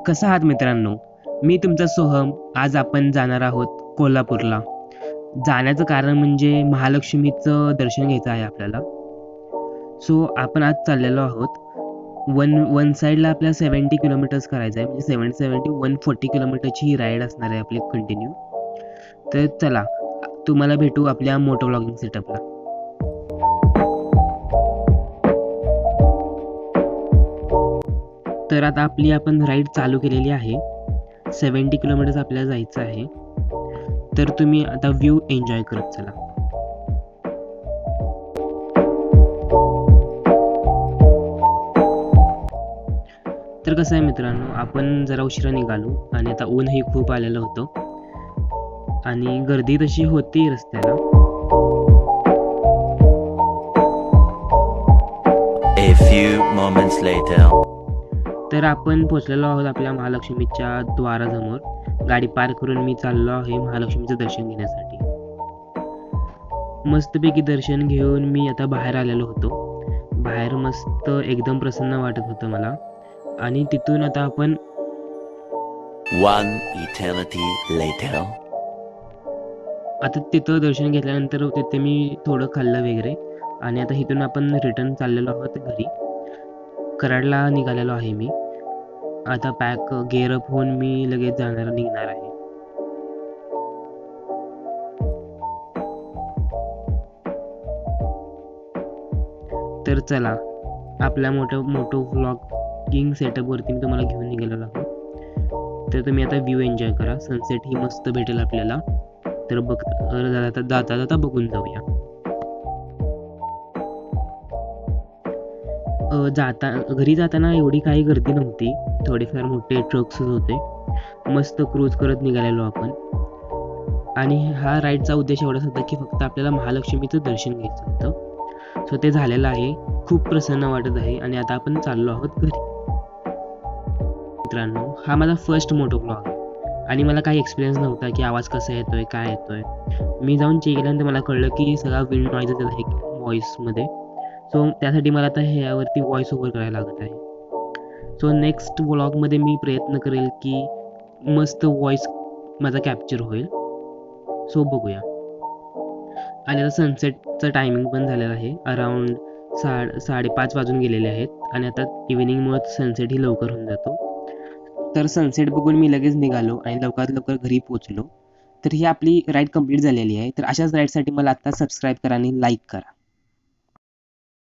कसं आहात मित्रांनो? मी तुमचा सोहम. आज आपण जाणार आहोत कोल्हापूरला. जाण्याचं कारण म्हणजे महालक्ष्मीचं दर्शन घ्यायचं आहे आपल्याला. सो आपण आज चाललेलो आहोत. वन वन साईडला आपल्याला 70 किलोमीटर्स करायचं आहे. म्हणजे 70 140 किलोमीटरची ही राईड असणार आहे आपली कंटिन्यू. तर चला, तुम्हाला भेटू आपल्या मोटो व्लॉगिंग सेटअपला. तर आता आपण राईड चालू केलेली आहे. 70 किलोमीटर्स आपल्याला जायचं आहे. तर तुम्ही आता व्ह्यू एन्जॉय करत चला. तर कसं आहे मित्रांनो, आपण जरा उशिरा निघालो आणि आता ऊनही खूप आलेलं होतं आणि गर्दी तशी होती रस्त्याला. A few moments later. तर आपण पोचलेलो आहोत आपल्या महालक्ष्मीच्या द्वारासमोर. गाडी पार्क करून मी चाललो आहे महालक्ष्मीचं दर्शन घेण्यासाठी. मस्तपैकी दर्शन घेऊन मी आता बाहेर आलेलो होतो. बाहेर मस्त एकदम प्रसन्न वाटत होतं मला. आणि तिथून आता आपण One eternity later. आता तिथं दर्शन घेतल्यानंतर तिथे मी थोडं खाल्लं वगैरे आणि आता इथून आपण रिटर्न चाललेलो आहोत घरी. कराडला निघालेलो आहे मी. आता गेअर अप होऊन मी लगेच निघणार आहे. तर चला, आपल्या मोठो व्लॉगिंग सेटअपवरती मी तुम्हाला घेऊन निघालेलो आहोत. तर तुम्ही आता व्ह्यू एन्जॉय करा. सनसेट ही मस्त भेटेल आपल्याला. तर जाता जाता बघून जाऊया. घरी जाताना एवढी काही गर्दी नव्हती. थोडेफार मोठे ट्रक्स होते. मस्त क्रूज करत निघालेलो आपण. आणि हा राईडचा उद्देश एवढाच होता की फक्त आपल्याला महालक्ष्मीचं दर्शन घ्यायचं होतं. सो ते झालेलं आहे. खूप प्रसन्न वाटत आहे आणि आता आपण चाललो आहोत घरी. मित्रांनो, हा माझा फर्स्ट मोटो व्लॉग आहे आणि मला काही एक्सपिरियन्स नव्हता की आवाज कसा येतोय, काय येतोय. मी जाऊन चेक केल्यानंतर मला कळलं की सगळा विंड नॉईज येत आहे व्हॉईसमध्ये. सो त्यासाठी मला आता ह्यावरती व्हॉईस ओव्हर करायला लागत आहे. सो नेक्स्ट व्लॉगमध्ये मी प्रयत्न करेल की मस्त व्हॉईस माझा कॅप्चर होईल. सो बघूया. आणि आता सनसेटचं टायमिंग पण झालेलं आहे. अराउंड 5:30 वाजून गेलेले आहेत आणि आता इव्हिनिंगमुळे सनसेट ही लवकर होऊन जातो. तर सनसेट बघून मी लगेच निघालो आणि लवकरात लवकर घरी पोहोचलो. तर ही आपली राईड कंप्लीट झालेली आहे. तर अशाच राईडसाठी मला आत्ता सबस्क्राईब करा आणि लाईक करा.